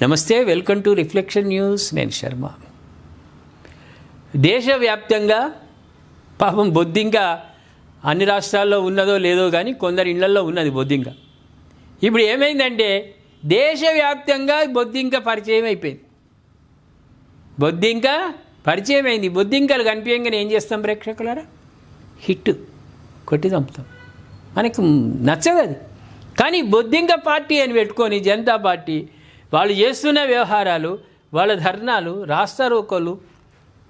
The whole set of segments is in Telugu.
నమస్తే, వెల్కమ్ టు రిఫ్లెక్షన్ న్యూస్. నేను శర్మ. దేశవ్యాప్తంగా పాపం బొద్దింక అన్ని రాష్ట్రాల్లో ఉన్నదో లేదో కానీ కొందరి ఇళ్లలో ఉన్నది బొద్దింక. ఇప్పుడు ఏమైందంటే దేశవ్యాప్తంగా బొద్దింక పరిచయం అయిపోయింది. బొద్దింక పరిచయం అయింది. బొద్దింకలు కనిపించగానే ఏం చేస్తాం ప్రేక్షకులారా? హిట్ కొట్టి చంపుతాం. మనకు నచ్చదు అది. కానీ బొద్దింక పార్టీ అని పెట్టుకొని జనతా పార్టీ వాళ్ళు చేస్తున్న వ్యవహారాలు, వాళ్ళ ధర్నాలు, రాస్తారోకోలు,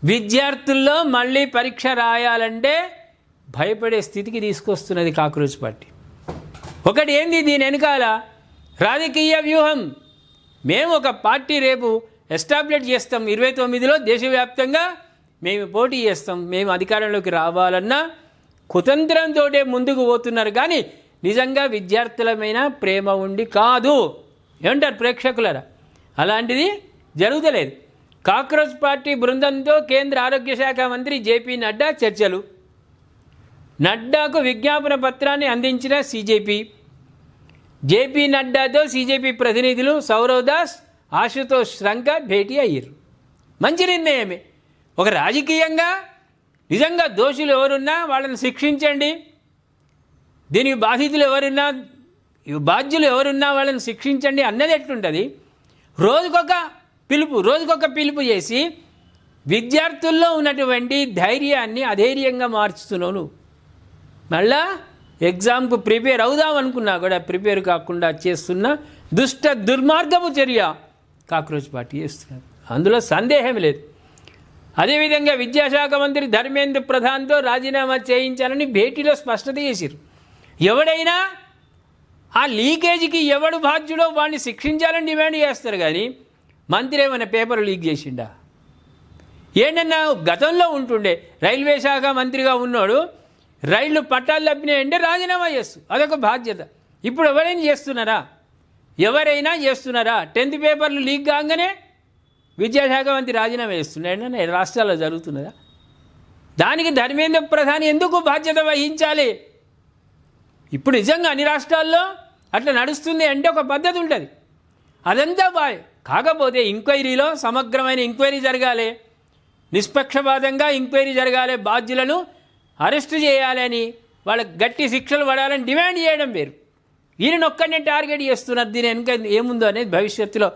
విద్యార్థుల్లో మళ్ళీ పరీక్ష రాయాలంటే భయపడే స్థితికి తీసుకొస్తున్నది కాక్రోచ్ పార్టీ. ఒకటి ఏంది దీని వెనకాల రాజకీయ వ్యూహం. మేము ఒక పార్టీ రేపు ఎస్టాబ్లిష్ చేస్తాం, 29లో దేశవ్యాప్తంగా మేము పోటీ చేస్తాం, మేము అధికారంలోకి రావాలన్నా కుతంత్రంతో ముందుకు పోతున్నారు. కానీ నిజంగా విద్యార్థులమైన ప్రేమ ఉండి కాదు. ఏమంటారు ప్రేక్షకులరా? అలాంటిది జరుగుతలేదు. కాక్రోచ్ పార్టీ బృందంతో కేంద్ర ఆరోగ్య శాఖ మంత్రి జేపీ నడ్డా చర్చలు. నడ్డాకు విజ్ఞాపన పత్రాన్ని అందించిన సీజేపీ. జేపీ నడ్డాతో సీజేపీ ప్రతినిధులు సౌరవ్ దాస్, ఆశుతోష్ రంకర్ భేటీ అయ్యారు. మంచి నిర్ణయమే. ఒక రాజకీయంగా నిజంగా దోషులు ఎవరున్నా వాళ్ళని శిక్షించండి, దీనికి బాధితులు ఎవరున్నా, బాధ్యులు ఎవరున్నా వాళ్ళని శిక్షించండి అన్నది ఎట్లుంటుంది? రోజుకొక పిలుపు చేసి విద్యార్థుల్లో ఉన్నటువంటి ధైర్యాన్ని అధైర్యంగా మార్చుతున్నావు. మళ్ళా ఎగ్జామ్కు ప్రిపేర్ అవుదాం అనుకున్నా కూడా ప్రిపేర్ కాకుండా చేస్తున్న దుష్ట దుర్మార్గపు చర్య కాక్రోచ్ పార్టీ చేస్తున్నారు. అందులో సందేహం లేదు. అదేవిధంగా విద్యాశాఖ మంత్రి ధర్మేంద్ర ప్రధాన్తో రాజీనామా చేయించాలని భేటీలో స్పష్టత చేశారు. ఎవడైనా ఆ లీకేజీకి ఎవడు బాధ్యుడో వాడిని శిక్షించాలని డిమాండ్ చేస్తారు. కానీ మంత్రి ఏమైనా పేపర్ లీక్ చేసిండా? ఏంటన్నా గతంలో ఉంటుండే రైల్వే శాఖ మంత్రిగా ఉన్నాడు, రైళ్లు పట్టాలు తప్పినాయంటే రాజీనామా చేస్తూ, అదొక బాధ్యత. ఇప్పుడు ఎవరైనా చేస్తున్నారా? 10th పేపర్లు లీక్ కాగానే విద్యాశాఖ మంత్రి రాజీనామా చేస్తున్నాడు. రాష్ట్రాల్లో జరుగుతున్నదా? దానికి ధర్మేంద్ర ప్రధాని ఎందుకు బాధ్యత వహించాలి? ఇప్పుడు నిజంగా అన్ని రాష్ట్రాల్లో అట్లా నడుస్తుంది అంటే ఒక పద్ధతి ఉంటుంది. అదంతా బాయ్. కాకపోతే ఎంక్వైరీలో సమగ్రమైన ఎంక్వైరీ జరగాలి, నిష్పక్షపాతంగా ఎంక్వైరీ జరగాలి, బాధ్యులను అరెస్టు చేయాలని, వాళ్ళకి గట్టి శిక్షలు పడాలని డిమాండ్ చేయడం వేరు. ఈయన ఒక్కడినే టార్గెట్ చేస్తున్నారు. దీని వెనుక ఏముందో అనేది భవిష్యత్తులో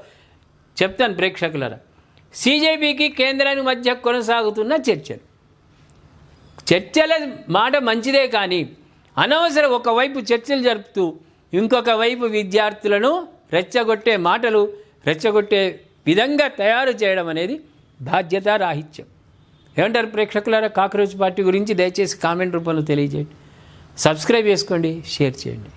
చెప్తాను ప్రేక్షకులరా. సీజేపీకి కేంద్రానికి మధ్య కొనసాగుతున్న చర్చల మాట మంచిదే, కానీ అనవసరం ఒకవైపు చర్చలు జరుపుతూ ఇంకొక వైపు విద్యార్థులను రెచ్చగొట్టే విధంగా తయారు చేయడం అనేది బాధ్యత రాహిత్యం. ఏమంటారు ప్రేక్షకులారా? కాక్రోచ్ పార్టీ గురించి దయచేసి కామెంట్ రూపంలో తెలియజేయండి. సబ్స్క్రైబ్ చేసుకోండి, షేర్ చేయండి.